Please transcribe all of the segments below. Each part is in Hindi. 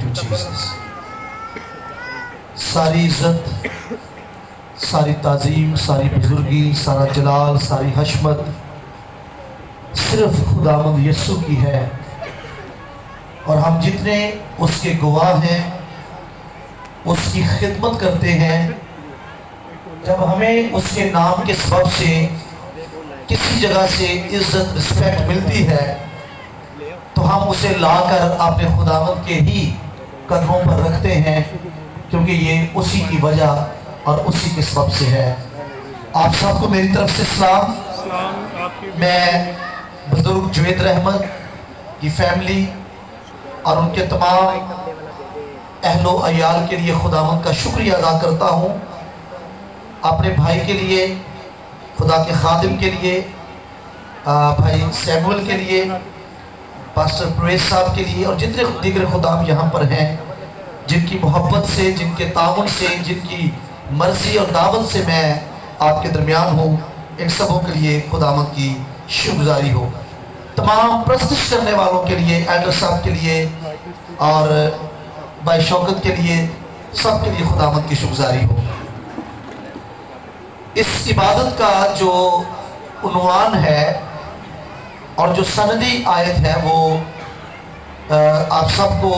You Jesus. सारी इज्जत, सारी ताज़ीम, सारी बुजुर्गी, सारा जलाल, सारी हशमत सिर्फ खुदावंद यीशु की है। और हम जितने उसके गवाह हैं, उसकी खिदमत करते हैं, जब हमें उसके नाम के सबब से किसी जगह से इज्जत रिस्पेक्ट मिलती है तो हम उसे लाकर अपने खुदावंद के ही कदमों पर रखते हैं, क्योंकि ये उसी की वजह और उसी के सबब से है। आप सबको मेरी तरफ से सलाम। मैं बुजुर्ग जुवेद रहमत की फैमिली और उनके तमाम अहलो अयाल के लिए खुदावंद का शुक्रिया अदा करता हूँ। अपने भाई के लिए, खुदा के खादिम के लिए, भाई सैमुअल के लिए, पास्टर प्रवेश साहब के लिए और जितने दीगर खुदाम यहाँ पर हैं, जिनकी मोहब्बत से, जिनके ताउन से, जिनकी मर्जी और दावत से मैं आपके दरमियान हूँ, इन सबों के लिए खुदावंद की शुक्रगुजारी हो। तमाम प्रस्तुत करने वालों के लिए, एल्डर साहब के लिए और भाई शौकत के लिए, सब के लिए खुदावंद की शुक्रगुजारी हो। इस इबादत का जो उन्वान है और जो सनदी आयत है वो आप सबको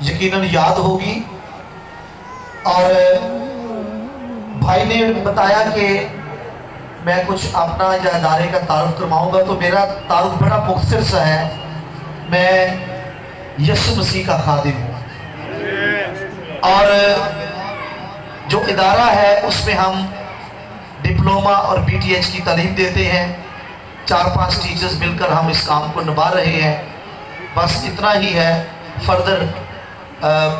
यकीनन याद होगी। और भाई ने बताया कि मैं कुछ अपना या इदारे का तारुफ करवाऊंगा, तो मेरा तारुफ बड़ा मुख्तसर सा है। मैं यीशु मसीह का खादिम हूँ और जो इदारा है उसमें हम डिप्लोमा और BTH की तालीम देते हैं। 4-5 टीचर्स मिलकर हम इस काम को निभा रहे हैं। बस इतना ही है। फर्दर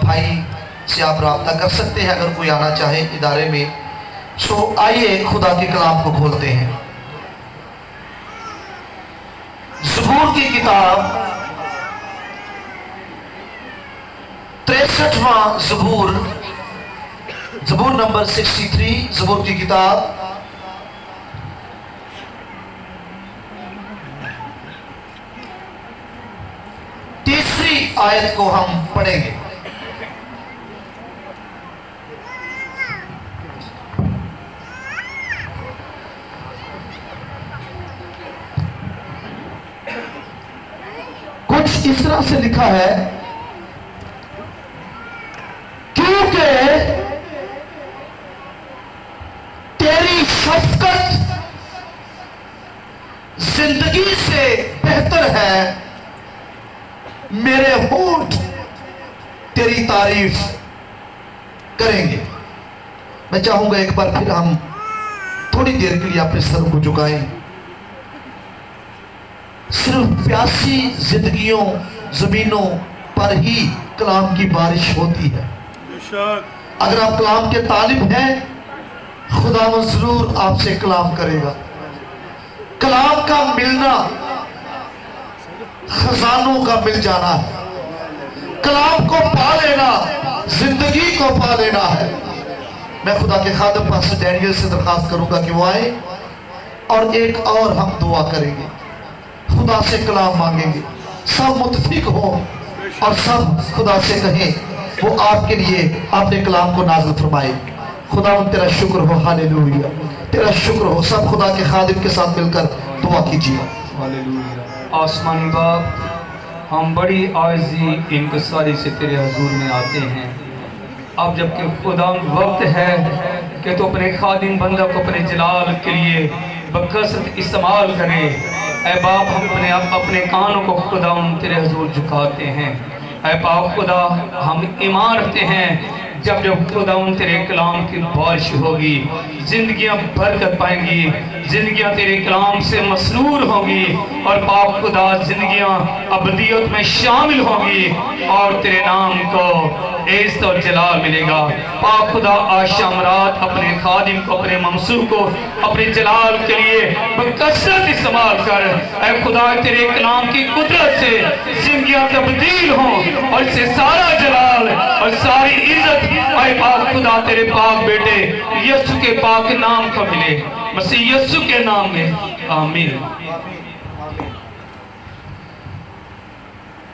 भाई से आप रब्ता कर सकते हैं अगर कोई आना चाहे इदारे में। सो आइए खुदा के कलाम को खोलते हैं। ज़बूर की किताब 63वां ज़बूर, ज़बूर नंबर 63, ज़बूर की किताब तीसरी आयत को हम पढ़ेंगे। कुछ इस तरह से लिखा है, क्योंकि तेरी शफ़क़त जिंदगी से बेहतर है, मेरे होंठ तेरी तारीफ करेंगे। मैं चाहूंगा एक बार फिर हम थोड़ी देर के लिए अपने सर को झुकाएं। सिर्फ प्यासी जिंदगियों जमीनों पर ही कलाम की बारिश होती है। अगर आप कलाम के तालिब हैं, खुदा जरूर आपसे कलाम करेगा। कलाम का मिलना खजानों का मिल जाना है। कलाम को पा लेना जिंदगी को पा लेना है। मैं खुदा के खादिम पास्टर डैनियल से दरखास्त करूंगा कि वो आए और एक और हम दुआ करेंगे, खुदा से कलाम मांगेंगे। सब मुत्तफिक हो और सब खुदा से कहें वो आपके लिए अपने कलाम को नाज़िल फरमाए। खुदा तेरा शुक्र हो, हालेलुया, तेरा शुक्र हो। सब खुदा के खादिम के साथ मिलकर दुआ कीजिए। हालेलुया। आसमानी बाप, हम बड़ी आज़ी इंकसारी से तेरे हजूर में आते हैं। अब जबकि खुदा वक्त है कि तो अपने खादिम बंदा को अपने जलाल के लिए बकसरत इस्तेमाल करे। ऐ बाप, हम अपने कानों को खुदा तेरे हजूर झुकाते हैं। ऐ बाप खुदा, हम ईमान रखते हैं जब जब खुदा तेरे कलाम की बारिश होगी, जिंदगियां बरकत पाएंगी, जिंदगियां तेरे कलाम से मसरूर होंगी और पाक खुदा जिंदगियां अबदियत में शामिल होंगी और तेरे नाम को इज्जत और जलाल मिलेगा। पाक खुदा आशा मराद अपने खादिम को, अपने मंसूब को अपने जलाल के लिए बकसरत इस्तेमाल कर। ऐ खुदा, तेरे कलाम की कुदरत से जिंदगियां तब्दील हों और इससे सारा जलाल और सारी इज्जत ऐ पाक खुदा तेरे पाक बेटे यीशु के पाक नाम को मिले, मसीह यीशु के नाम में, आमीन।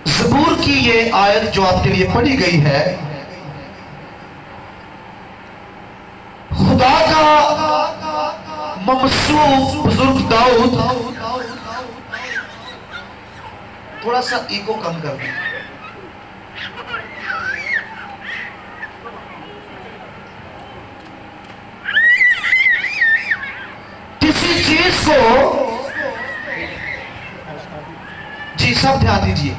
ज़बूर की ये आयत जो आपके लिए पढ़ी गई है, खुदा का ममसूफ बुजुर्ग दाऊद, थोड़ा सा ईको कम कर दें। किसी चीज को, जी सब ध्यान दीजिए,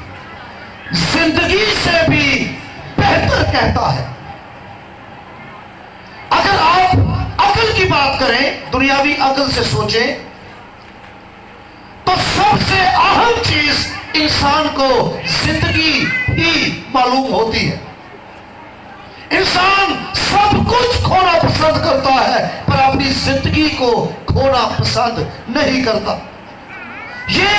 जिंदगी से भी बेहतर कहता है। अगर आप अकल की बात करें, दुनियावी अकल से सोचें, तो सबसे अहम चीज इंसान को जिंदगी ही मालूम होती है। इंसान सब कुछ खोना पसंद करता है, पर अपनी जिंदगी को खोना पसंद नहीं करता। ये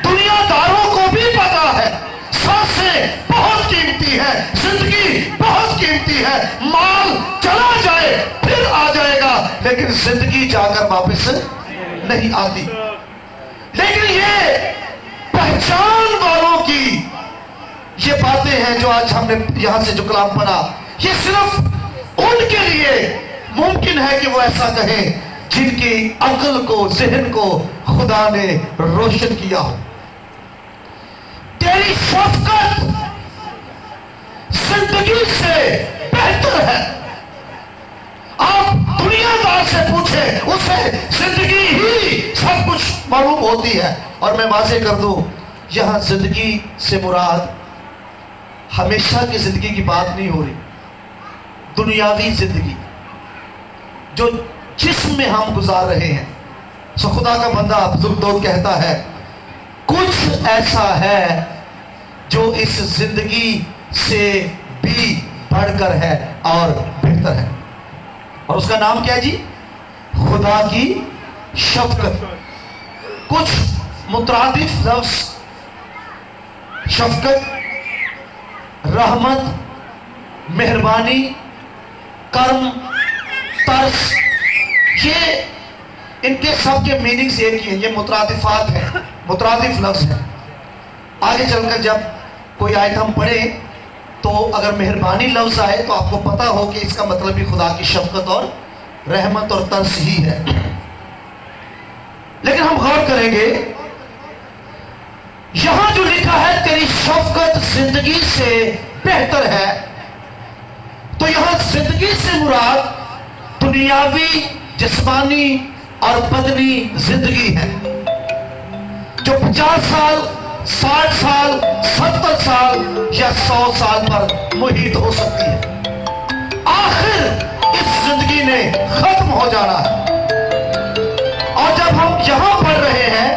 दुनियादारों को भी पता है। सांसें बहुत कीमती है, जिंदगी बहुत कीमती है। माल चला जाए फिर आ जाएगा, लेकिन जिंदगी जाकर वापस नहीं आती। लेकिन ये पहचान वालों की ये बातें हैं जो आज हमने यहां से जो कलाम पढ़ा, ये सिर्फ उनके लिए मुमकिन है कि वो ऐसा कहें जिनकी अक्ल को, जहन को खुदा ने रोशन किया हो। तेरी शफकत जिंदगी से बेहतर है। आप दुनियादार से पूछे, उसे जिंदगी ही सब कुछ मालूम होती है। और मैं वाज़ेह कर दूं, यहां जिंदगी से मुराद हमेशा की जिंदगी की बात नहीं हो रही। दुनियावी जिंदगी जो जिस्म में हम गुजार रहे हैं। सो खुदा का बंदा बुजुर्ग दाऊद कहता है, कुछ ऐसा है जो इस जिंदगी से भी बढ़कर है और बेहतर है, और उसका नाम क्या है जी? खुदा की शफकत। कुछ मुतरादिफ लफ्ज शफकत, रहमत, मेहरबानी, कर्म, तरस, ये इनके सब के मीनिंग्स एक ही है। ये मुतरादिफात है, मुतरादिफ लफ्ज है। आगे चलकर जब कोई आयत हम पढ़े तो अगर मेहरबानी लफ्ज आए तो आपको पता हो कि इसका मतलब भी खुदा की शफकत और रहमत और तरस ही है। लेकिन हम गौर करेंगे, यहां जो लिखा है तेरी शफकत जिंदगी से बेहतर है, तो यहां जिंदगी से मुराद दुनियावी, जिस्मानी और बदनी जिंदगी है, जो 50 साल, 60 साल, 70 साल या 100 साल पर मुहित हो सकती है। आखिर इस जिंदगी ने खत्म हो जाना है। और जब हम यहां पढ़ रहे हैं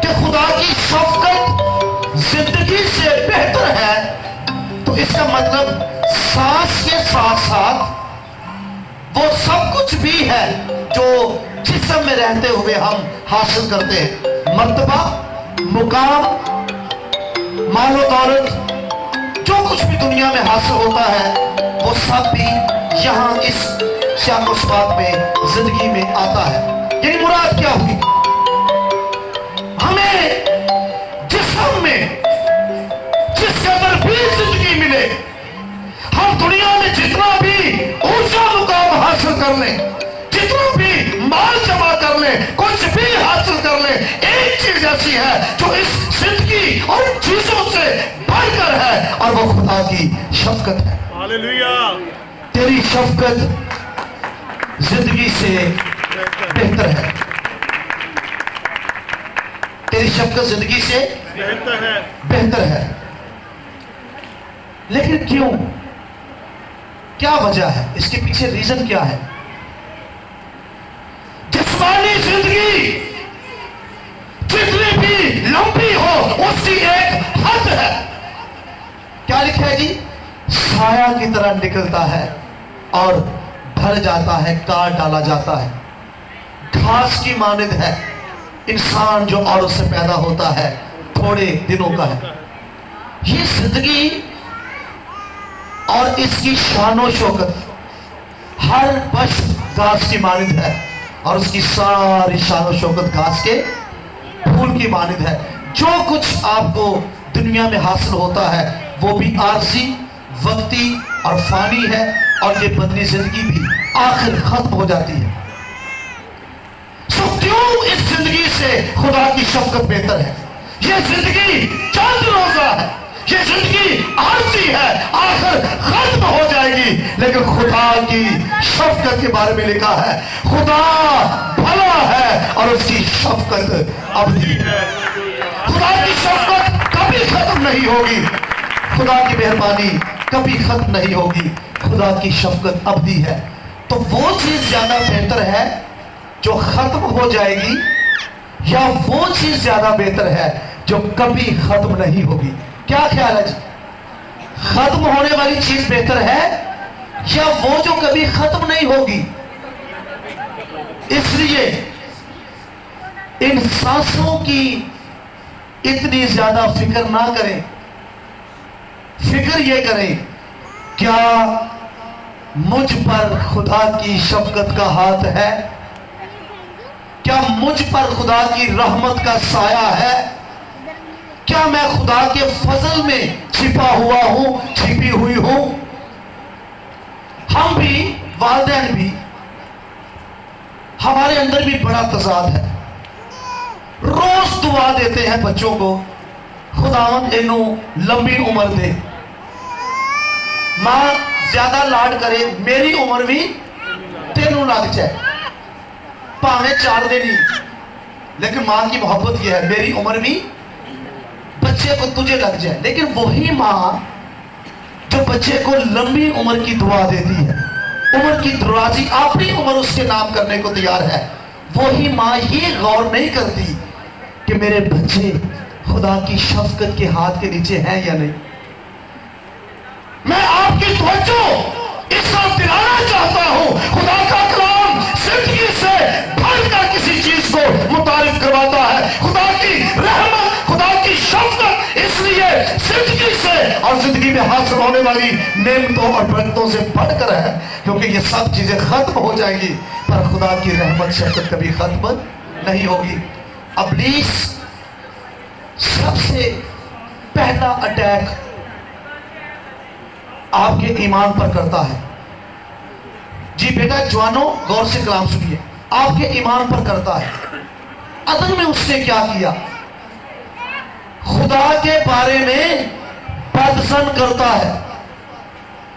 कि खुदा की शफकत जिंदगी से बेहतर है, तो इसका मतलब सांस के साथ साथ वो सब कुछ भी है जो जिस्म में रहते हुए हम हासिल करते हैं। मर्तबा, मुकाम, मालो दौलत, जो कुछ भी दुनिया में हासिल होता है, वो सब भी यहां इस शान-ओ-शौकत में, जिंदगी में आता है। यानी मुराद क्या होगी? हमें जिस्म में जिस कदर भी जिंदगी मिले, हम दुनिया में जितना भी ऊंचा मुकाम हासिल कर लें, जितना भी माल जमा कर लें, कुछ भी हासिल कर लें, एक चीज ऐसी है जो इस जिंदगी और चीजों से बढ़कर है, और वो खुदा की शफकत है। हालेलुया। तेरी शफकत जिंदगी से बेहतर है। तेरी शफकत जिंदगी से बेहतर है। लेकिन क्यों? क्या वजह है? इसके पीछे रीजन क्या है? जिस्मानी जिंदगी जितनी भी लंबी हो, उसकी एक हद है। क्या लिखा है जी? साया की तरह निकलता है और भर जाता है, काट डाला जाता है। घास की मानिंद है। इंसान जो औरत से पैदा होता है थोड़े दिनों का है। ये जिंदगी और इसकी शानो शौकत हर बश घास की मानिंद है, और उसकी सारी शानो शौकत घास के फूल की मानिंद है। जो कुछ आपको दुनिया में हासिल होता है वो भी आरजी, वक्ती और फानी है, और ये बदली जिंदगी भी आखिर खत्म हो जाती है। सो क्यों इस जिंदगी से खुदा की शफकत बेहतर है? ये जिंदगी चंद रोजा है, ये जिंदगी आरजी है, आखिर खत्म हो जाएगी, लेकिन खुदा की शफकत के बारे में लिखा है खुदा भला है और उसकी शफकत अबदी है। खुदा की शफकत कभी खत्म नहीं होगी, खुदा की मेहरबानी कभी खत्म नहीं होगी, खुदा की शफकत अबदी है। तो वो चीज ज्यादा बेहतर है जो खत्म हो जाएगी, या वो चीज ज्यादा बेहतर है जो कभी खत्म नहीं होगी? क्या ख्याल है जी? खत्म होने वाली चीज बेहतर है या वो जो कभी खत्म नहीं होगी? इसलिए इन सांसों की इतनी ज्यादा फिक्र ना करें, फिक्र ये करें क्या मुझ पर खुदा की शफकत का हाथ है, क्या मुझ पर खुदा की रहमत का साया है, क्या मैं खुदा के फजल में छिपा हुआ हूं, छिपी हुई हूं। हम भी, वालिदैन भी, हमारे अंदर भी बड़ा तजाद है। रोज दुआ देते हैं बच्चों को, खुदावंद इन्हू लंबी उम्र दे, मां ज्यादा लाड करे, मेरी उम्र भी तेनू लग जाए, भावे 4 दिन ही, लेकिन मां की मोहब्बत यह है मेरी उम्र भी बच्चे को तुझे लग जाए। लेकिन वही मां जो बच्चे को लंबी उम्र की दुआ देती है, उम्र की दराजी, अपनी उम्र उसके नाम करने को तैयार है, वही मां ये गौर नहीं करती कि मेरे बच्चे खुदा की शफकत के हाथ के नीचे हैं या नहीं। मैं आपकी तवज्जो इस तरफ दिलाना चाहता हूं, खुदा का कलाम जिंदगी से बढ़कर किसी चीज को मुतारिफ करवाता है। खुदा की रहमत, खुदा की शफकत इसलिए जिंदगी से और जिंदगी में हासिल होने वाली नेमतों और बरकतों से बढ़कर है, क्योंकि ये सब चीजें खत्म हो जाएंगी, पर खुदा की रहमत शफकत कभी खत्म नहीं होगी। इब्लीस सबसे पहला अटैक आपके ईमान पर करता है। जी बेटा जवानों, गौर से कलाम सुनिए, आपके ईमान पर करता है। अदन में उसने क्या किया? खुदा के बारे में बदसन करता है।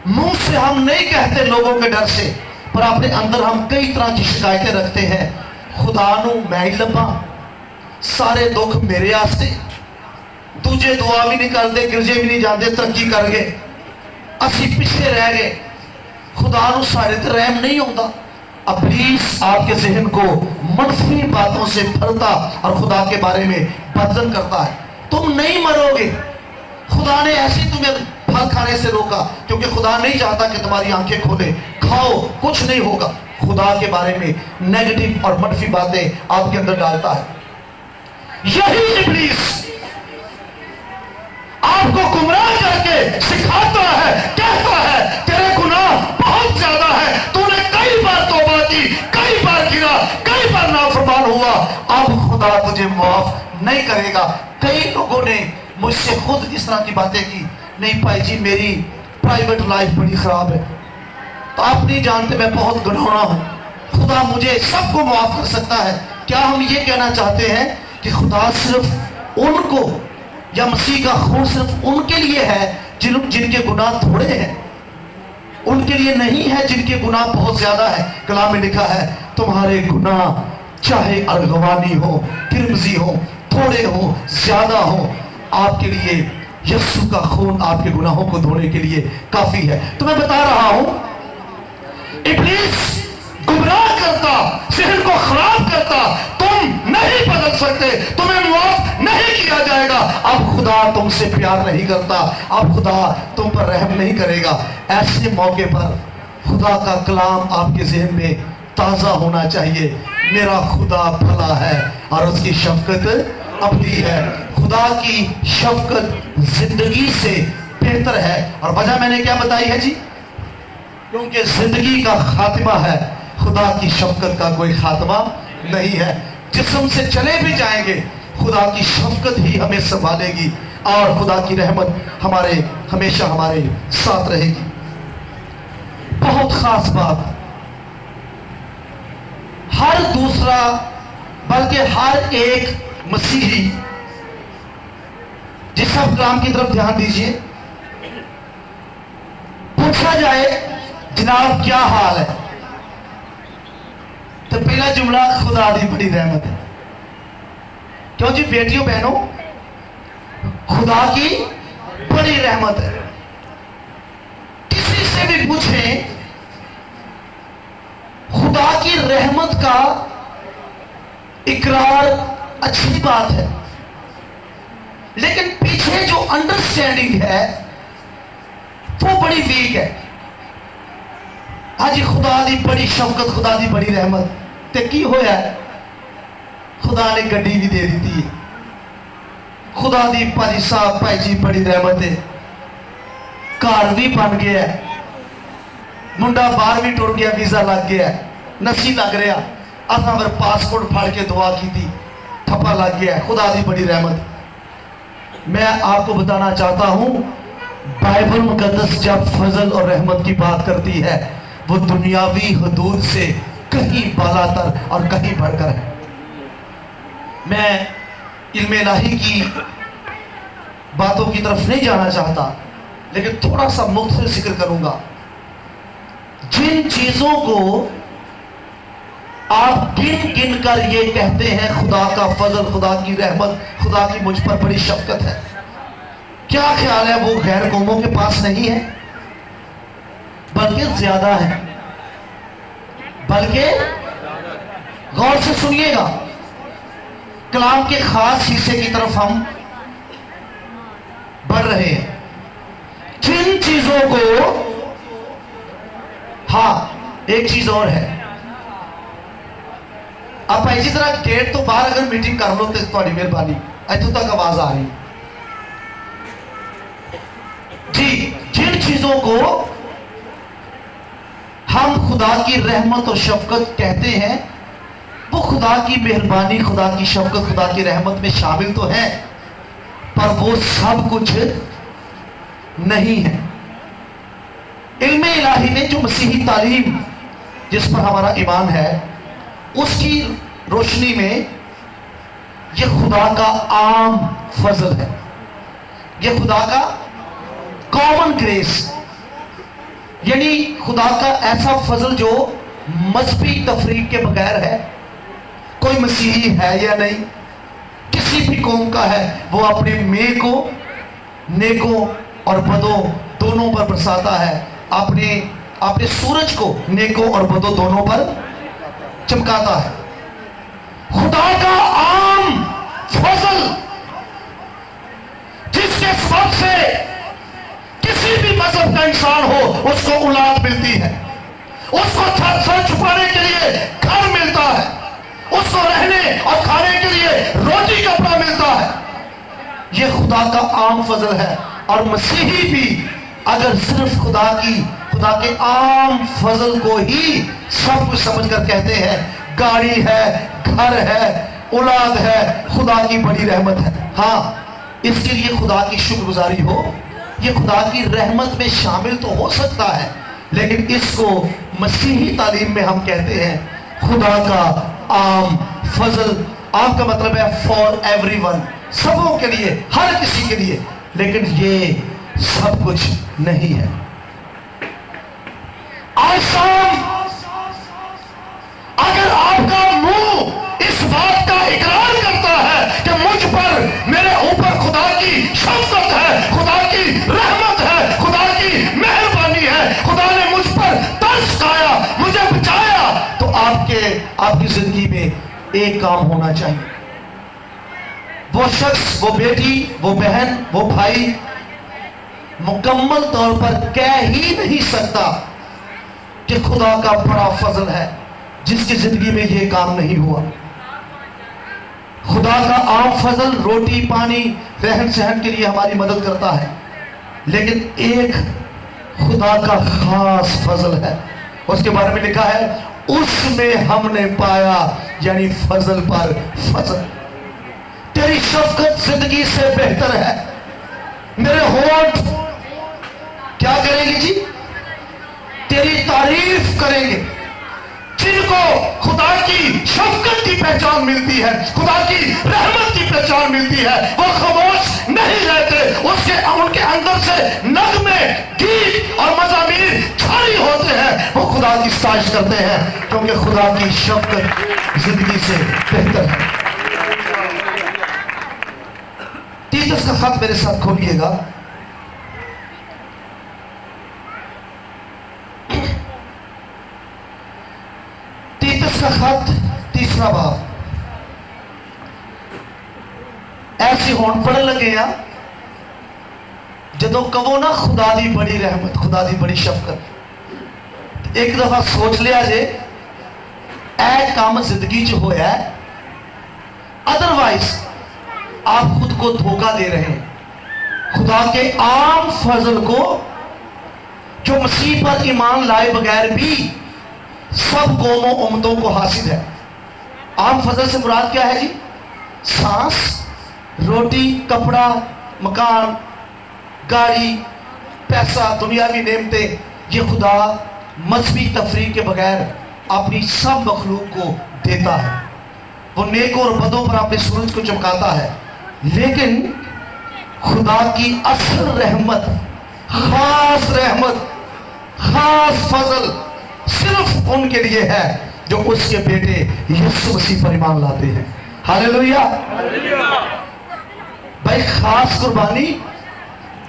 मुंह से हम नहीं कहते लोगों के डर से, पर अपने अंदर हम कई तरह की शिकायतें रखते हैं। खुदा नू मैं ही लभा, सारे दुख मेरे आस्ते, दूजे दुआ भी नहीं करते, गिरजे भी नहीं जाते, तरक्की कर गए, असी पिछे रह गए, खुदा नू सारे ते रहम नहीं होता। इब्लीस आपके जहन को मनफी बातों से भरता और खुदा के बारे में बदजन करता है। तुम नहीं मरोगे, खुदा ने ऐसे तुम्हें फल खाने से रोका, क्योंकि खुदा नहीं चाहता कि तुम्हारी आंखें खोले, खाओ कुछ नहीं होगा। खुदा के बारे में नेगेटिव और मनफी बातें आपके अंदर डालता है। यही इब्लीस आपको गुमराह करके सिखाता है, कहता है तेरे गुनाह बहुत ज्यादा है, तूने कई बार तौबा की, कई बार गिरा, कई बार नाफरमान हुआ, अब खुदा तुझे माफ नहीं करेगा। कई लोगों ने मुझसे खुद इस तरह की बातें की, नहीं भाई जी मेरी प्राइवेट लाइफ बड़ी खराब है, तो आप नहीं जानते मैं बहुत गुनाहगार हूं, खुदा मुझे सबको माफ कर सकता है। क्या हम ये कहना चाहते हैं कि खुदा सिर्फ उनको, या मसीह का खून सिर्फ उनके लिए है जिनके गुनाह थोड़े हैं, उनके लिए नहीं है जिनके गुनाह बहुत ज्यादा है? कलाम में लिखा है तुम्हारे गुनाह चाहे अर्गवानी हो, तिरमिजी हो, थोड़े हो, ज्यादा हो, आपके लिए यीशु का खून आपके गुनाहों को धोने के लिए काफी है। तो मैं बता रहा हूं, इब्लीस गुमराह करता, जहन को खराब करता, तुम नहीं बदल सकते, तुम्हें माफ नहीं किया जाएगा, अब खुदा तुमसे प्यार नहीं करता, अब खुदा तुम पर रहम नहीं करेगा। ऐसे मौके पर खुदा का कलाम आपके जहन में ताजा होना चाहिए। मेरा खुदा भला है और उसकी शफकत अबदी है। खुदा की शफकत जिंदगी से बेहतर है। और वजह मैंने क्या बताई है जी? क्योंकि जिंदगी का खात्मा है, खुदा की शफकत का कोई खात्मा नहीं है। जिस्म से चले भी जाएंगे, खुदा की शफकत ही हमें संभालेगी। और खुदा की रहमत हमेशा हमारे साथ रहेगी। बहुत खास बात, हर दूसरा बल्कि हर एक मसीही, जिस सब कलाम की तरफ ध्यान दीजिए, पूछा जाए जनाब क्या हाल है, तो पहला जुमला खुदा दी बड़ी रहमत है। क्यों जी बेटियों बहनों, खुदा की बड़ी रहमत है। किसी से भी पूछें, खुदा की रहमत का इकरार अच्छी बात है, लेकिन पीछे जो अंडरस्टैंडिंग है वो बड़ी वीक है। हाजी खुदा दी बड़ी शफकत, खुदा दी बड़ी रहमत ते की होया, खुदा ने गड्डी भी दे दी है। खुदा दी भाजी साहब भाई जी बड़ी रहमत है, घर भी बन गया है, मुंडा बाहर भी टुर गया, वीजा लग गया, नसी लग रहा, असा फिर पासपोर्ट फाड़ के दुआ की थी, ठप्पा लग गया। खुदा दी बड़ी रहमत। मैं आपको बताना चाहता हूं, बाइबल मुकद्दस जब फजल और रहमत की बात करती है, वो दुनियावी हदूद से कहीं बालातर और कहीं बढ़कर है। मैं इल्म इलाही की बातों की तरफ नहीं जाना चाहता, लेकिन थोड़ा सा मुख्तसर जिक्र करूंगा। जिन चीजों को आप गिन गिन कर ये कहते हैं खुदा का फजल, खुदा की रहमत, खुदा की मुझ पर बड़ी शफकत है, क्या ख्याल है वो गैर कौमों के पास नहीं है? बल्कि ज्यादा है। बल्कि गौर से सुनिएगा, कलाम के खास हिस्से की तरफ हम बढ़ रहे हैं। जिन चीजों को, हाँ एक चीज और है, आप इसी तरह गेट तो बाहर अगर मीटिंग कर लो तो थोड़ी मेहरबानी, इतों तक आवाज आ रही जी। जिन चीजों को हम खुदा की रहमत और शफकत कहते हैं, वो खुदा की मेहरबानी, खुदा की शफकत, खुदा की रहमत में शामिल तो है, पर वो सब कुछ नहीं है। इल्म इलाही में जो मसीही तालीम जिस पर हमारा ईमान है, उसकी रोशनी में यह खुदा का आम फजल है, यह खुदा का कॉमन ग्रेस, यानी खुदा का ऐसा फजल जो मजहबी तफरीक के बगैर है। कोई मसीही है या नहीं, किसी भी कौम का है, वो अपने में को नेकों और बदों दोनों पर बरसाता है, अपने सूरज को नेकों और बदों दोनों पर चमकाता है। खुदा का आम फजल, जिसके सबब से किसी भी मजहब का इंसान हो उसको औलाद मिलती है, उसको सर छुपाने के लिए घर मिलता है, उसको रहने और खाने के लिए रोटी कपड़ा मिलता है। यह खुदा का आम फजल है। और मसीही भी अगर सिर्फ खुदा के आम फजल को ही सब कुछ समझकर कहते हैं, गाड़ी है, घर है, औलाद है, खुदा की बड़ी रहमत है, हाँ इसके लिए खुदा की शुक्रगुजारी हो, ये खुदा की रहमत में शामिल तो हो सकता है, लेकिन इसको मसीही तालीम में हम कहते हैं खुदा का आम फजल। आम का मतलब है फॉर एवरीवन, सबों के लिए, हर किसी के लिए, लेकिन ये सब कुछ नहीं है। आज शाम अगर आपका मुंह इस बात का इकरार करता है कि मुझ पर, मेरे ऊपर खुदा की शफकत है, खुदा की रहमत है, खुदा की मेहरबानी है, खुदा ने मुझ पर तरस खाया, मुझे बचाया, तो आपकी जिंदगी में एक काम होना चाहिए। वो शख्स, वो बेटी, वो बहन, वो भाई मुकम्मल तौर पर कह ही नहीं सकता कि खुदा का बड़ा फजल है जिसकी जिंदगी में यह काम नहीं हुआ। खुदा का आम फजल रोटी पानी रहन सहन के लिए हमारी मदद करता है, लेकिन एक खुदा का खास फजल है, उसके बारे में लिखा है उसमें हमने पाया, यानी फजल पर फजल। तेरी शफकत जिंदगी से बेहतर है, होठ क्या करेंगे जी? तेरी तारीफ करेंगे। जिनको खुदा की शफकत की पहचान मिलती है, खुदा की रहमत की पहचान मिलती है, वो खामोश नहीं रहते। उनके अंदर से नगमे, गीत और मज़ामीर जारी होते हैं। वो खुदा की साजिश करते हैं क्योंकि खुदा की शफकत जिंदगी से बेहतर है। तीतस का खत मेरे साथ खोलिएगा। तीतस का खत 3 बाब। ऐसे होन पढ़ लगे हैं जदों कहो ना खुदा दी बड़ी रहमत, खुदा दी बड़ी शफकत, एक दफा सोच लिया जे ऐ काम जिंदगी च होया है, अदरवाइज आप खुद को धोखा दे रहे हैं। खुदा के आम फजल को जो मसीह पर ईमान लाए बगैर भी सब कौमों उम्मतों को हासिल है। आम फजल से मुराद क्या है जी? सांस, रोटी, कपड़ा, मकान, गाड़ी, पैसा, दुनियावी नेमतें, ये खुदा मजहबी तफरीक के बगैर अपनी सब मखलूक को देता है। वो नेक और बदों पर अपने सूरज को चमकाता है। लेकिन खुदा की असल रहमत, खास फजल सिर्फ उनके लिए है जो उसके बेटे यीशु मसीह पर ईमान लाते हैं। हालेलुया। भाई खास कुर्बानी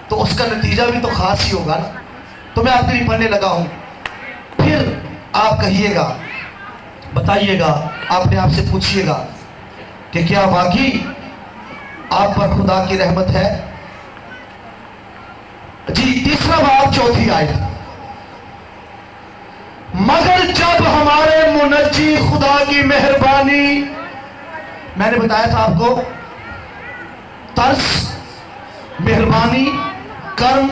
तो उसका नतीजा भी तो खास ही होगा ना। तो मैं आपके लिए पढ़ने लगा हूं, फिर आप कहिएगा, बताइएगा, अपने आप से पूछिएगा कि क्या वाकई आप पर खुदा की रहमत है जी। 3 बाब 4 आयत। मगर जब हमारे मुनज्जी खुदा की मेहरबानी, मैंने बताया था आपको, तरस, मेहरबानी, कर्म,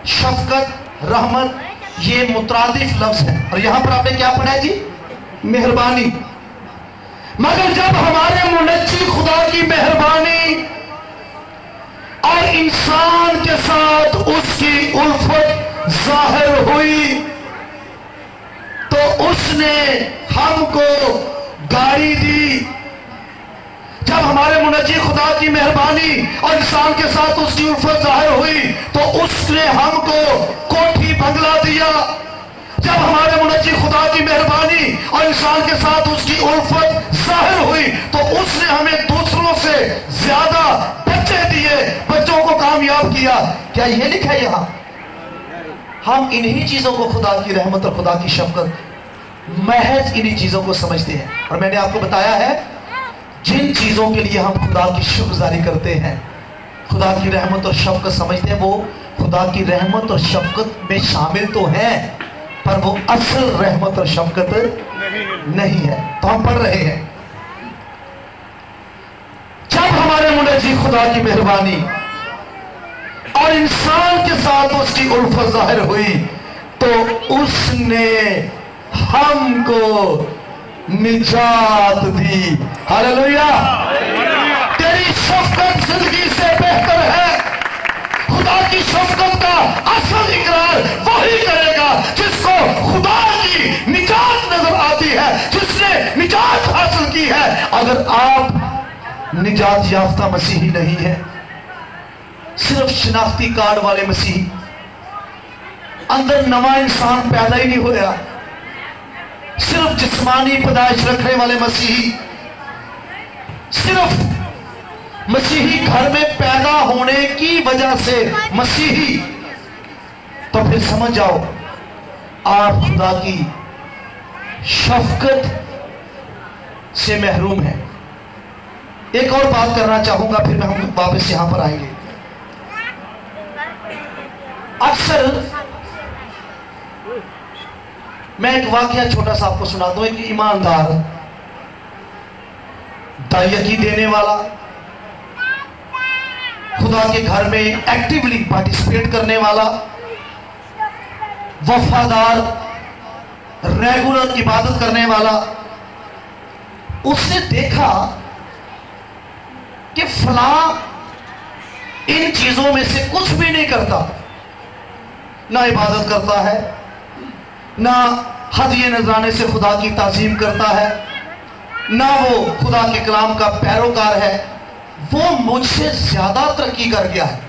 शफकत, रहमत, ये मुतरादिफ लफ्ज है। और यहां पर आपने क्या पढ़ा है जी? मेहरबानी। मगर जब हमारे मुनज्जी खुदा की मेहरबानी और इंसान के साथ उसकी उल्फत जाहिर हुई तो उसने हमको गाड़ी दी। जब हमारे मुनज्जी खुदा की मेहरबानी और इंसान के साथ उसकी उल्फत जाहिर हुई तो उसने हमको कोठी बंगला दिया। जब हमारे मुनज्जी खुदा की मेहरबानी और इंसान के साथ उसकी उल्फत जाहिर हुई तो उसने हमें दूसरों से ज्यादा बच्चे दिए, बच्चों को कामयाब किया। क्या ये लिखा है यहां? हम इन्हीं चीजों को खुदा की रहमत और खुदा की शफकत, महज इन्हीं चीजों को समझते हैं। और मैंने आपको बताया है जिन चीजों के लिए हम खुदा की शुक्रगुजारी करते हैं, खुदा की रहमत और शफकत समझते हैं, वो खुदा की रहमत और शफकत में शामिल तो है, पर वो असल रहमत और शफकत नहीं है। तो हम पढ़ रहे हैं, जब हमारे मुनज्जी खुदा की मेहरबानी और इंसान के साथ उसकी उल्फत जाहिर हुई तो उसने हमको निजात दी। हालेलुया। तेरी शफकत जिंदगी से बेहतर है। खुदा की शफकत का असल इकरार वही करेगा जिसको खुदा की निजात नजर आती है, जिसने निजात हासिल की है। अगर आप निजात याफ्ता मसीही नहीं है, सिर्फ शिनाख्ती कार्ड वाले मसीही, अंदर नवा इंसान पैदा ही नहीं होया, सिर्फ जिस्मानी पैदाइश रखने वाले मसीही, सिर्फ मसीही घर में पैदा होने की वजह से मसीही, तो फिर समझ जाओ आप खुदा की शफकत से महरूम है। एक और बात करना चाहूंगा, फिर हम वापस यहां पर आएंगे। अक्सर मैं एक वाकया छोटा सा आपको सुनाता हूं। एक ईमानदार, दायकी देने वाला, खुदा के घर में एक्टिवली पार्टिसिपेट करने वाला, वफादार, रेगुलर इबादत करने वाला, उसने देखा कि फलां इन चीजों में से कुछ भी नहीं करता, ना इबादत करता है, ना हदिये नजराने से खुदा की ताज़ीम करता है, ना वो खुदा के कलाम का पैरोकार है, वो मुझसे ज्यादा तरक्की कर गया है।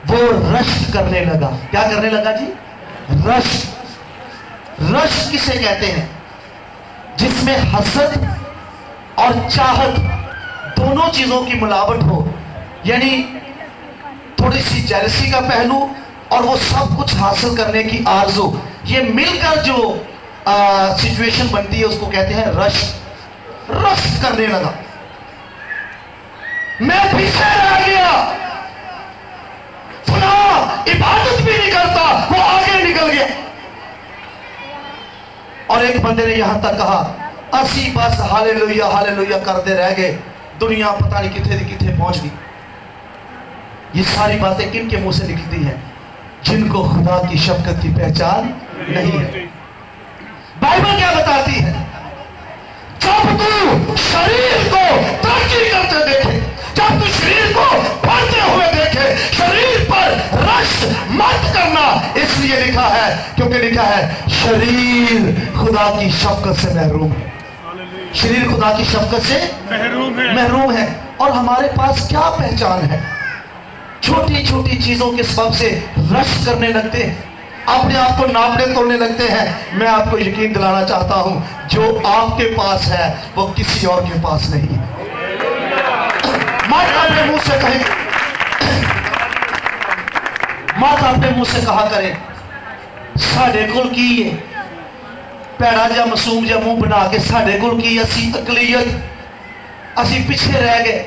वो रश्क करने लगा। क्या करने लगा जी? रश्क। रश्क किसे कहते हैं? जिसमें हसद और चाहत दोनों चीजों की मिलावट हो, यानी थोड़ी सी जेलसी का पहलू और वो सब कुछ हासिल करने की आरज़ू, ये मिलकर जो सिचुएशन बनती है उसको कहते हैं रश्क। रश्क करने लगा। मैं पीछे रह गया, फुला इबादत भी नहीं करता, वो आगे निकल गया। और एक बंदे ने यहां तक कहा, असी बस हालेलुया हालेलुया करते रह गए, दुनिया पता नहीं किथे किथे पहुंच गई। ये सारी बातें किन के मुंह से निकलती हैं? जिनको खुदा की शफकत की पहचान नहीं है। बाइबल क्या बताती है? जब तू शरीर को तरक्की करते देखे, जब तू शरीर को बढ़ते हुए देखे, शरीर पर रश्क मत करना। इसलिए लिखा है, क्योंकि लिखा है शरीर खुदा की शफकत से महरूम है। शरीर खुदा की शफकत से महरूम है। और हमारे पास क्या पहचान है? छोटी छोटी चीजों के सबब से रश्क करने लगते हैं, अपने आप को नापने तोड़ने लगते हैं। मैं आपको यकीन दिलाना चाहता हूं, जो आपके पास है वो किसी और के पास नहीं है। माता अपने मुंह से कहे, माता अपने मुंह से कहा करे, साढ़े कोल की है पैड़ा जा मासूम जा मुंह बना के, साढ़े कोल की असी अकलियत, असी पीछे रह गए।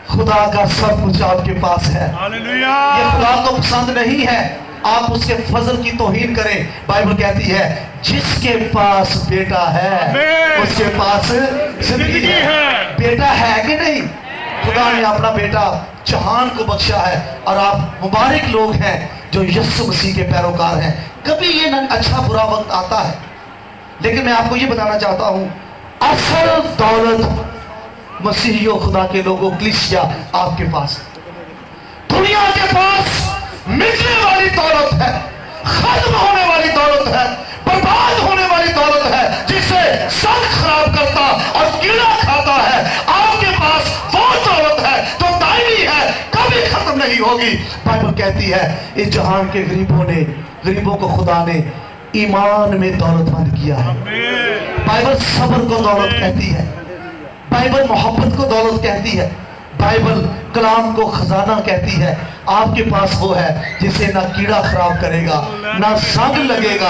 खुदा का सब कुछ आपके पास है। ये खुदा को पसंद नहीं है आप उसके फजल की तौहीन करें। बाइबल कहती है जिसके पास बेटा है उसके पास जिंदगी है। बेटा है कि नहीं? खुदा ने अपना बेटा जहान को बख्शा है, और आप मुबारक लोग हैं जो यीशु मसीह के पैरोकार हैं। कभी ये अच्छा बुरा वक्त आता है, लेकिन मैं आपको ये बताना चाहता हूं, असल दौलत मसीहियों खुदा के लोगों कलीसिया आपके पास, दुनिया के पास मिटने वाली दौलत है, खत्म होने वाली दौलत है, बर्बाद होने वाली दौलत है, जिसे सब खराब करता और कीड़ा खाता है। आपके पास वो दौलत है जो दायमी है, कभी खत्म नहीं होगी। बाइबल कहती है इस जहान के गरीबों को खुदा ने ईमान में दौलतमंद किया है। बाइबल सब्र को दौलत कहती है, बाइबल मोहब्बत को दौलत कहती है, बाइबल कलाम को खजाना कहती है। आपके पास वो है जिसे ना कीड़ा खराब करेगा, ना जंग लगेगा।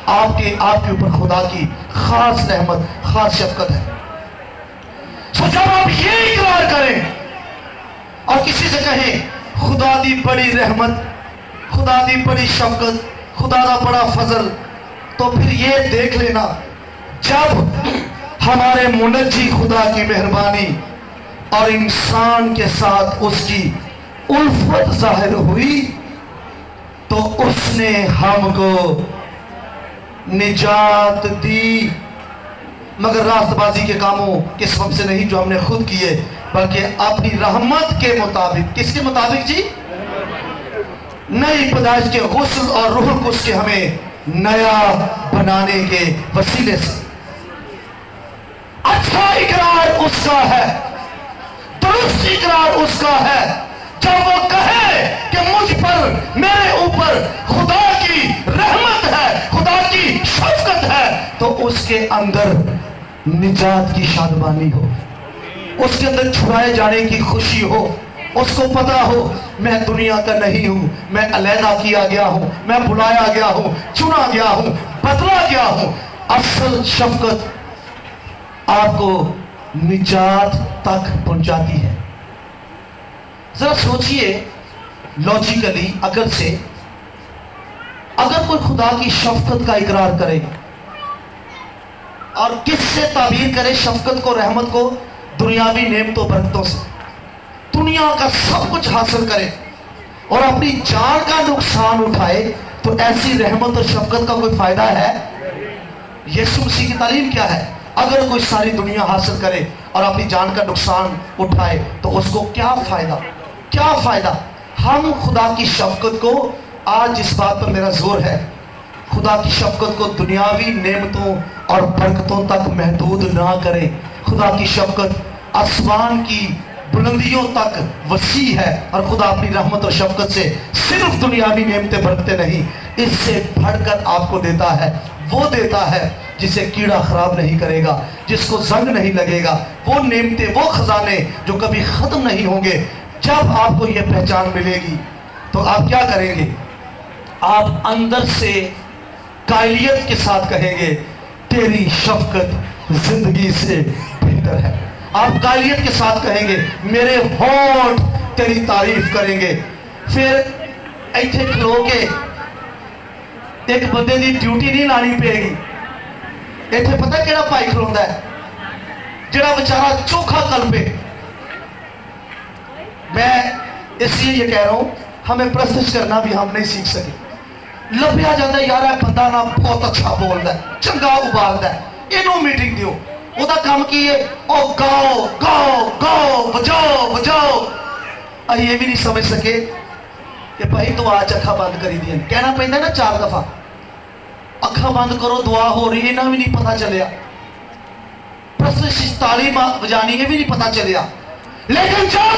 आपके ऊपर खुदा की खास रहमत, खास शफकत है। तो जब आप ये इकरार करें और किसी से कहें खुदा दी बड़ी रहमत, खुदा दी बड़ी शफकत, खुदा दा बड़ा फजल, तो फिर ये देख लेना, जब हमारे मुनज्जी खुदा की मेहरबानी और इंसान के साथ उसकी उल्फत जाहिर हुई, तो उसने हमको निजात दी, मगर रास्तबाजी के कामों के सबब से नहीं जो हमने खुद किए, बल्कि अपनी रहमत के मुताबिक। किसके मुताबिक जी? नई पैदाइश के गुस्ल और रूह कुछ के हमें नया बनाने के वसीले से। अच्छा इकरार उसका है, दुरुस्त इकरार उसका है, जब वो कहे कि मुझ पर, मेरे ऊपर खुदा की रहमत है, खुदा की शफकत है, तो उसके अंदर निजात की शादबानी हो, उसके अंदर छुड़ाए जाने की खुशी हो, उसको पता हो मैं दुनिया का नहीं हूं, मैं अलहदा किया गया हूं, मैं बुलाया गया हूं, चुना गया हूं, बदला गया हूं। असल शफकत आपको निजात तक पहुंचाती है। जरा सोचिए लॉजिकली, अकल से, अगर कोई खुदा की शफकत का इकरार करे और किससे ताबीर करे शफकत को, रहमत को, दुनियावी नेमतों बरकतों से, दुनिया का सब कुछ हासिल करे और अपनी जान का नुकसान उठाए, तो ऐसी रहमत और शफकत का कोई फायदा है? यीशु मसीह की तालीम क्या है? अगर कोई सारी दुनिया हासिल करे और अपनी जान का नुकसान उठाए तो उसको क्या फायदा, क्या फायदा? हम खुदा की शफकत को, आज इस बात पर मेरा जोर है, खुदा की शफकत को दुनियावी नेमतों और बरकतों तक महदूद ना करें। खुदा की शफकत आसमान की बुलंदियों तक वसी है और खुदा अपनी रहमत और शफकत से सिर्फ दुनियावी नेमतें बरकते नहीं, इससे बढ़कर आपको देता है। वो देता है जिसे कीड़ा खराब नहीं करेगा, जिसको जंग नहीं लगेगा, वो नेमतें, वो खजाने जो कभी खत्म नहीं होंगे। जब आपको ये पहचान मिलेगी तो आप क्या करेंगे? आप अंदर से कायलियत के साथ कहेंगे, तेरी शफकत जिंदगी से बेहतर है। आप कायलियत के साथ कहेंगे, मेरे होंठ तेरी तारीफ करेंगे। फिर इत्थे खलो के एक बंदे की ड्यूटी नहीं लानी पेगी। इत्थे पता केड़ा भाई खलोंदा है, जेड़ा बेचारा चोखा कल्पे। मैं इसलिए ये कह रहा हूं, हमें प्रस्तुत करना भी हम नहीं सीख सके। लभ्या जाता यार है बंदा ना बहुत अच्छा बोलता है, चंगा उबालता है, इनू मीटिंग दियो। ਉਹਦਾ काम की है, ओ गाओ गाओ गाओ, बजाओ बजाओ। अं ये भी नहीं समझ सके कि भाई दुआ च अखा बंद करी दी, कहना पैंदा ना 4 दफा, अखा बंद करो दुआ हो रही है, इन्हें भी नहीं पता चलिया। प्रस्तुत ताली बजानी, ये भी नहीं पता चलिया। लेकिन जब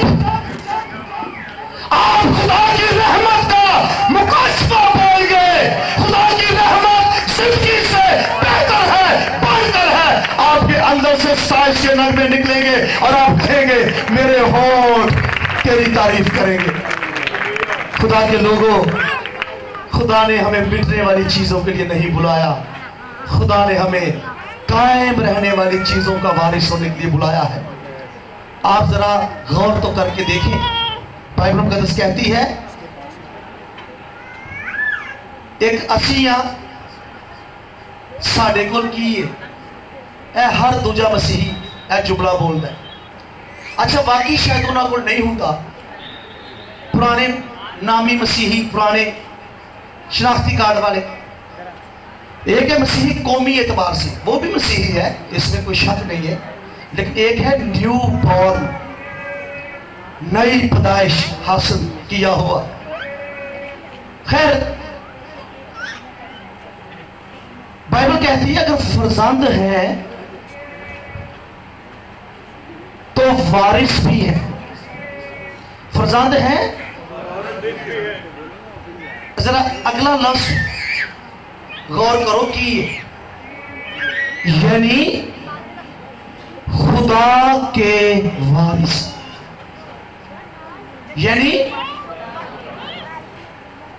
आप खुदा की रहमत का मुकाशफा बोल गए, खुदा की रहमत जिंदगी से बेहतर है, बढ़कर है, आपके अंदर से साइज के नगमे निकलेंगे और आप कहेंगे, मेरे होंठ तेरी तारीफ करेंगे। खुदा के लोगों, खुदा ने हमें मिटने वाली चीजों के लिए नहीं बुलाया, खुदा ने हमें कायम रहने वाली चीजों का वारिस होने के लिए बुलाया है। आप जरा गौर तो करके देखें, बाइबल मुकद्दस कहती है, एक असिया साडे कोल की है, हर दूजा मसीही यह जुमला बोलता है। अच्छा, बाकी शायद उन्होंने कोल नहीं होता। पुराने नामी मसीही, पुराने शनाख्ती कार्ड वाले, एक है मसीही कौमी एतबार से, वो भी मसीही है, इसमें कोई शक नहीं है। लेकिन एक है न्यू बॉर्न, नई पैदाइश हासिल किया हुआ। खैर, बाइबल कहती है अगर फर्जंद है तो वारिस भी है। फर्जंद है, जरा अगला लफ्ज गौर करो कि यानी खुदा के वारिस, यानी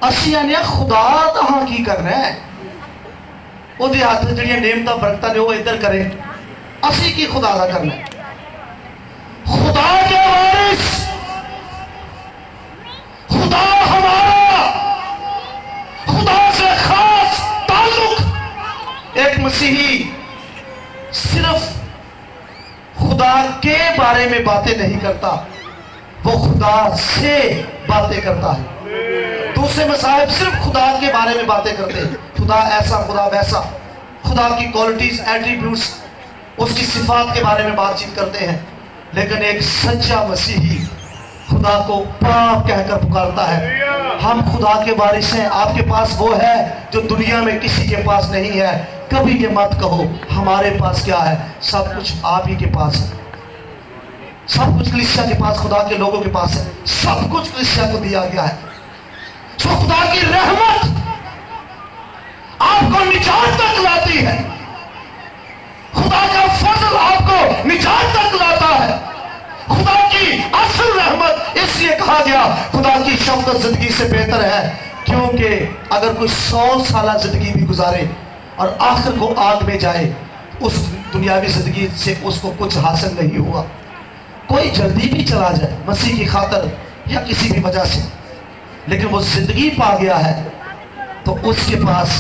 असी आने खुदा तहां की करना है, ਉਹਦੇ ਹੱਥ ਜਿਹੜੀਆਂ नेमतां बरकतां ने वो इधर करे, असी की खुदा का करना है। खुदा के वारिस, खुदा हमारा, खुदा से खास ताल्लुक। एक मसीही सिर्फ खुदा के बारे में बातें नहीं करता, वो खुदा से बातें करता है। दूसरे मसाहिब सिर्फ खुदा के बारे में बातें करते हैं, खुदा ऐसा, खुदा वैसा, खुदा की क्वालिटीज, एट्रीब्यूट्स, उसकी सिफात के बारे में बातचीत करते हैं। लेकिन एक सच्चा मसीही खुदा को बाप कहकर पुकारता है। हम खुदा के वारिस हैं, आपके पास वो है जो दुनिया में किसी के पास नहीं है। कभी ये मत कहो हमारे पास क्या है, सब कुछ आप ही के पास है। सब कुछ कलीसिया के पास, खुदा के लोगों के पास है, सब कुछ कलीसिया को दिया गया है। तो खुदा की रहमत आपको निजात तक लाती है, खुदा का फजल आपको निजात तक लाता है। खुदा की असल रहमत इसलिए कहा गया खुदा की शफकत जिंदगी से बेहतर है, क्योंकि अगर कोई 100 साल जिंदगी भी गुजारे और आखिर को आग में जाए, उस दुनियावी जिंदगी से उसको कुछ हासिल नहीं हुआ। कोई जल्दी भी चला जाए मसीह की खातर या किसी भी वजह से, लेकिन वो जिंदगी पा गया है तो उसके पास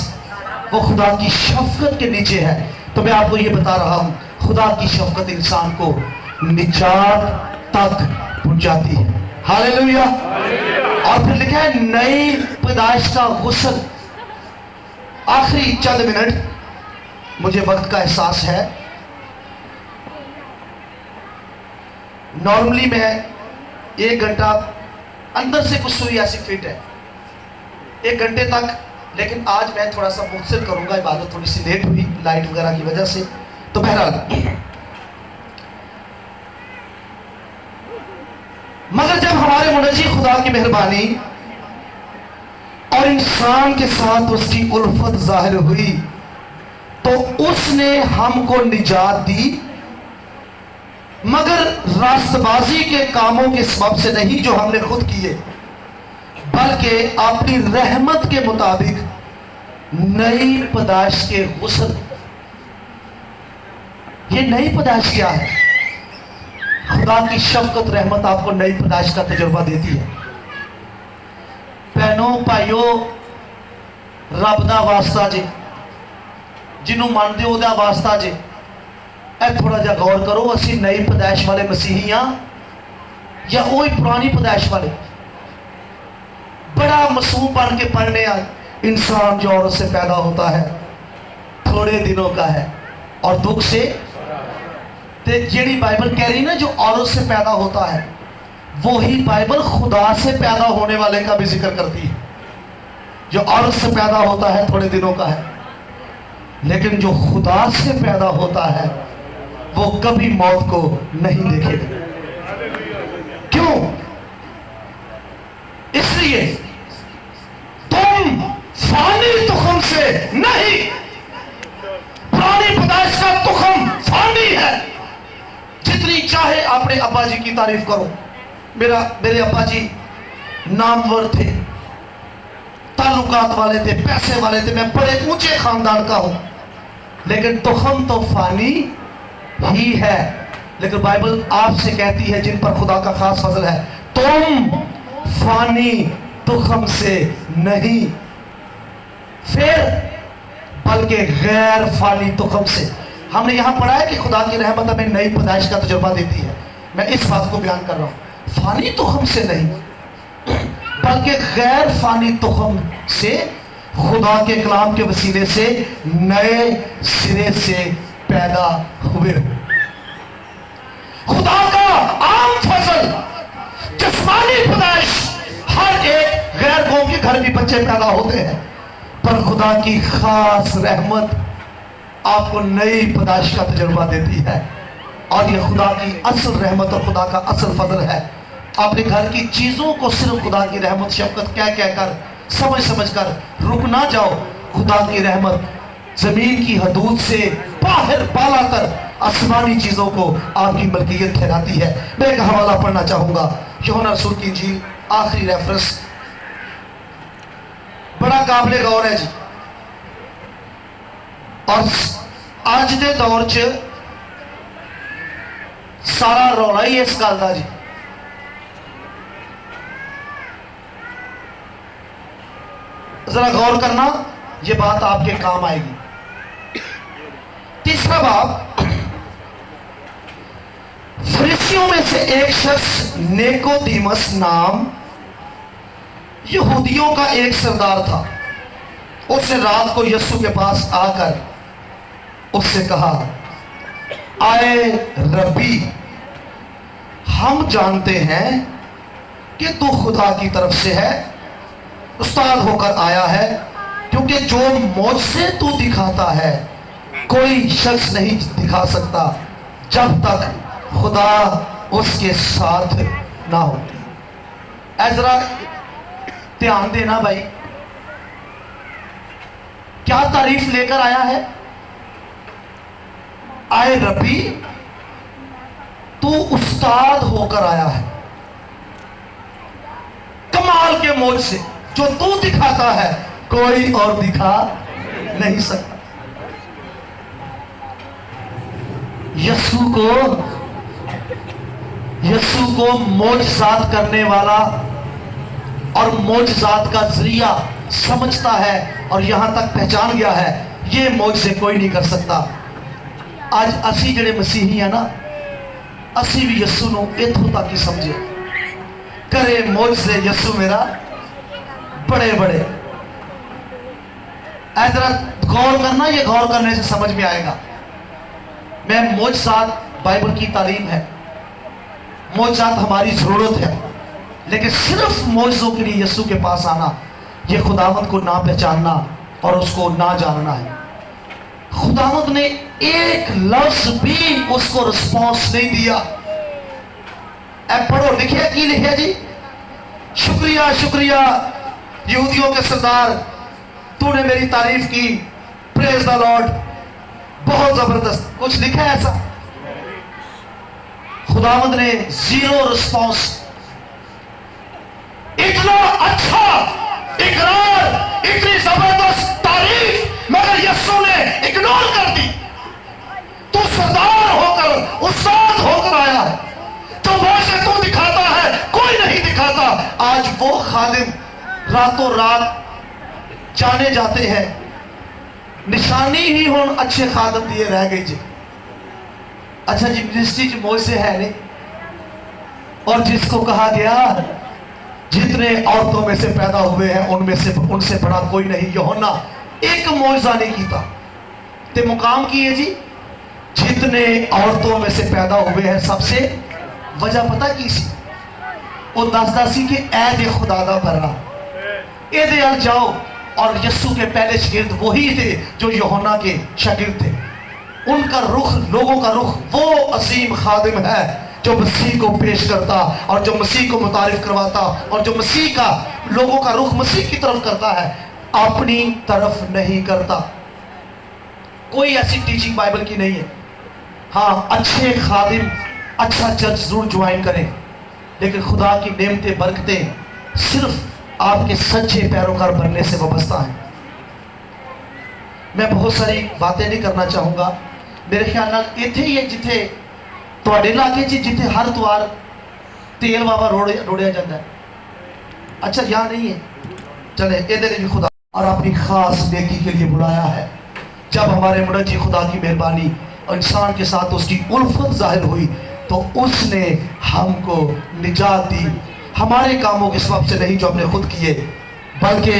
वो खुदा की शफकत के नीचे है। तो मैं आपको ये बता रहा हूं, खुदा की शफकत इंसान को निजात तक पहुंचाती है। हालेलुया। और फिर लिखा है नई पैदाइश का गुस्ल। आखिरी चंद मिनट, मुझे वक्त का एहसास है। नॉर्मली मैं 1 घंटा अंदर से कुछ सुई ऐसी फिट है 1 घंटे तक। लेकिन आज मैं थोड़ा सा मुख्तसर करूंगा, इबादत थोड़ी सी लेट हुई लाइट वगैरह की वजह से। तो बहरहाल, मगर जब हमारे मुनज्जी खुदा की मेहरबानी और इंसान के साथ उसकी उल्फत जाहिर हुई तो उसने हमको निजात दी, मगर रास्तबाजी के कामों के सबब से नहीं जो हमने खुद किए, बल्कि अपनी रहमत के मुताबिक नई पैदाइश के हुस्न। ये नई पैदाइश क्या है? खुदा की शफकत रहमत आपको नई पैदाइश का तजुर्बा देती है। बहनों भाइयों, रब दा वास्ता जे, जिन्हों मानते हो दा वास्ता जे, ए थोड़ा जा गौर करो, असी नई पैदाइश वाले मसीही हाँ या वही पुरानी पैदाइश वाले? बड़ा मासूम बन के पढ़ने आ, इंसान जो औरत से पैदा होता है थोड़े दिनों का है और दुख से। ते जेड़ी बाइबल कह रही ना जो औरत से पैदा होता है, वही बाइबल खुदा से पैदा होने वाले का भी जिक्र करती है। जो औरत से पैदा होता है थोड़े दिनों का है, लेकिन जो खुदा से पैदा होता है वो कभी मौत को नहीं देखेगा। क्यों? इसलिए तुम फानी तुखम से नहीं, पुरानी पैदाइश का तुखम फानी है। जितनी चाहे अपने अब्बा जी की तारीफ करो। मेरे अब्बा जी नामवर थे, ताल्लुकात वाले थे, पैसे वाले थे, मैं बड़े ऊंचे खानदान का हूं, लेकिन तुखम तो फानी ही है। लेकिन बाइबल आपसे कहती है जिन पर खुदा का खास फजल है, तुम फानी तुखम से नहीं, फिर बल्कि गैर फानी तुखम से। हमने यहां पढ़ा है कि खुदा की रहमत हमें नई पैदाइश का तजुर्बा देती है। मैं इस बात को बयान कर रहा हूं, फानी तुखम से नहीं बल्कि गैर फानी तुखम से, खुदा के कलाम के वसीले से नए सिरे से पैदा हुए। खुदा का आम फजल, जिस्मानी पैदाइश, हर एक गैर कौम के घर भी बच्चे पैदा होते हैं, पर खुदा की खास रहमत आपको नई पैदाइश का तजुर्बा देती है। और यह खुदा की असल रहमत और खुदा का असल फजल है। अपने घर की चीजों को सिर्फ खुदा की रहमत शफकत कह कर समझ कर रुक ना जाओ। खुदा की रहमत जमीन की हदूद से बाहर बालातर आसमानी चीजों को आपकी मलकियत ठहराती है। मैं एक हवाला पढ़ना चाहूंगा, यूहन्ना रसूल की इंजील, आखिरी रेफरेंस, बड़ा काबिले गौर है जी। और आज के दौर च सारा रौला ही इस गल का जी। जरा गौर करना, ये बात आपके काम आएगी। तीसरा बाब, फरीसियों में से एक शख्स निकोदेमस नाम यहूदियों का एक सरदार था। उसने रात को यीशु के पास आकर उससे कहा, आए रब्बी, हम जानते हैं कि तू खुदा की तरफ से है, उस्ताद होकर आया है, क्योंकि जो मुझसे तू दिखाता है कोई शख्स नहीं दिखा सकता जब तक खुदा उसके साथ ना हो। जरा ध्यान देना भाई, क्या तारीफ लेकर आया है? आए रब्बी, तू उस्ताद होकर आया है, कमाल के मौज से जो तू दिखाता है कोई और दिखा नहीं सकता। यीशु को मौजज़ात करने वाला और मौजज़ात का जरिया समझता है और यहां तक पहचान गया है, ये मौजज़े कोई नहीं कर सकता। आज असी जड़े मसीही है ना, असी भी यीशु नूं इत्थों तक ही समझे, करे मौजज़े यीशु मेरा बड़े बड़े। जरा गौर करना, ये गौर करने से समझ में आएगा। मैं मौजज़ात बाइबल की तालीम है, मौजज़ात हमारी जरूरत है, लेकिन सिर्फ मौजों के लिए यीशु के पास आना, ये खुदावंद को ना पहचानना और उसको ना जानना है। खुदावंद ने एक लफ्ज भी उसको रिस्पॉन्स नहीं दिया। अब पढ़ो, लिखिए की लिखिए जी, शुक्रिया शुक्रिया यहूदियों के सरदार, तूने मेरी तारीफ की, प्रेज द लॉर्ड। बहुत जबरदस्त कुछ लिखा है ऐसा। खुदावंद ने जीरो रिस्पॉन्स। इतना अच्छा इकरार, इतनी जबरदस्त तारीफ, मगर यीशु ने इग्नोर कर दी। तू सरदार होकर, उस्ताद होकर आया है, तो वैसे तू दिखाता है, कोई नहीं दिखाता। आज वो खादिम रातों रात जाने जाते हैं, निशानी ही हों अच्छे खादम दिए रह गए जी। अच्छा जी, मिनिस्ट्री च मौज से है नहीं, और जिसको कहा गया जितने औरतों में से पैदा हुए हैं उनमें से उनसे बड़ा कोई नहीं। यूहन्ना एक मौजज़ा नहीं कीता ते मुकाम की है जी, जितने औरतों में से पैदा हुए हैं सबसे। वजह पता की सी? वो दसदा सी कि ऐ दे खुदा दा बरा, ए दे अल जाओ। और यीशु के पहले शागिर्द वही थे जो यूहन्ना के शागिर्द थे। उनका रुख, लोगों का रुख, वो असीम खादिम है जो मसीह को पेश करता और जो मसीह को मुतारिफ करवाता और जो मसीह का, लोगों का रुख मसीह की तरफ करता है, अपनी तरफ नहीं करता। कोई ऐसी टीचिंग बाइबल की नहीं है। हाँ, अच्छे खादिम, अच्छा चर्च जरूर ज्वाइन करें, लेकिन खुदा की नेमतें, बरकतें सिर्फ आपके सच्चे पैरोकार बनने से वाबस्ता है। मैं बहुत सारी बातें नहीं करना चाहूँगा। मेरे ख्याल नाल इत्थे ही है जिथे तुहाडे इलाके जिथे हर द्वार तेल बाबा रोड़िया जाता है। अच्छा, यहाँ नहीं है, चले इधर भी खुदा और अपनी खास नेकी के लिए बुलाया है। जब हमारे मुनज्जी खुदा की मेहरबानी और इंसान के साथ उसकी उल्फत जाहिर हुई तो उसने हमको निजात दी, हमारे कामों के सबब से नहीं जो हमने खुद किए, बल्कि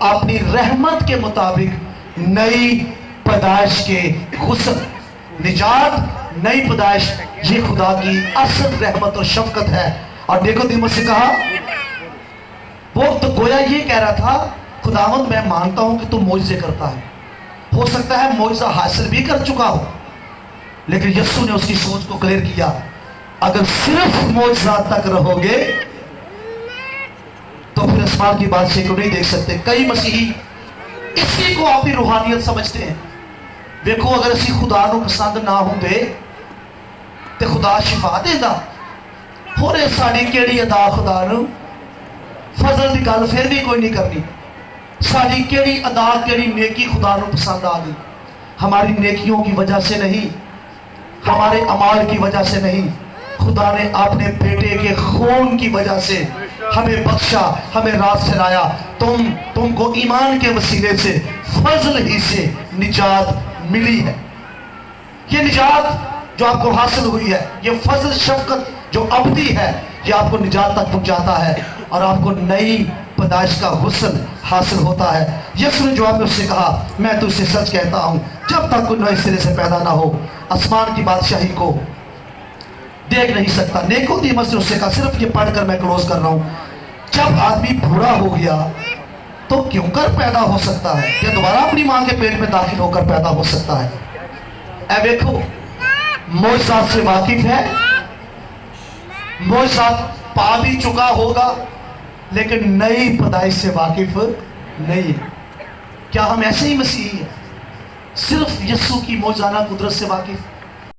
अपनी रहमत के मुताबिक नई पैदाइश के गुस्ल। निजात, नई पैदाइश, ये खुदा की असल रहमत और शफकत है। और निकोदेमुस से कहा, वो तो गोया ये कह रहा था, खुदावंद मैं मानता हूं कि तू मौजज़े करता है, हो सकता है मौजज़ा हासिल भी कर चुका हो, लेकिन यीशु ने उसकी सोच को क्लियर किया, अगर सिर्फ मौजज़ा तक रहोगे तो फिर आसमान की बादशाही को नहीं देख सकते। कई मसीही इसी को अपनी रूहानियत समझते हैं। देखो, अगर असी खुदा को पसंद ना होंगे तो खुदा शिफा देता, होरे साड़ी केड़ी अदा खुदा नू, फजल की गल फिर भी कोई नहीं करनी। साड़ी केड़ी अदा, केड़ी नेकी खुदा नू पसंद आ गई। हमारी नेकियों की वजह से नहीं, हमारे अमाल की वजह से नहीं, खुदा ने अपने बेटे के खून की वजह से हमें बख्शा, हमें रात से लाया। तुमको ईमान के वसीले से, फजल ही से निजात मिली है। ये निजात जो आपको हासिल हुई है, ये फजल शफकत जो अबदी है, ये आपको निजात तक पहुंचाता है और आपको नई पैदाइश का हुस्न हासिल होता है। यीशु ने जवाब में उससे कहा, मैं तुझसे सच कहता हूं, जब तक कोई नए सिरे से पैदा ना हो आसमान की बादशाही को देख नहीं सकता। निकोदेमुस ने उससे कहा, सिर्फ ये पढ़कर मैं क्लोज कर रहा हूं, जब आदमी बूढ़ा हो गया तो क्यों कर पैदा हो सकता है? क्या दोबारा अपनी मां के पेट में दाखिल होकर पैदा हो सकता है? ऐ देखो, मौजज़ात से वाकिफ है, मौजज़ात पा भी चुका होगा, लेकिन नई पैदाइश से वाकिफ नहीं है। क्या हम ऐसे ही मसीही हैं, सिर्फ यीशु की मौजज़ाना कुदरत से वाकिफ?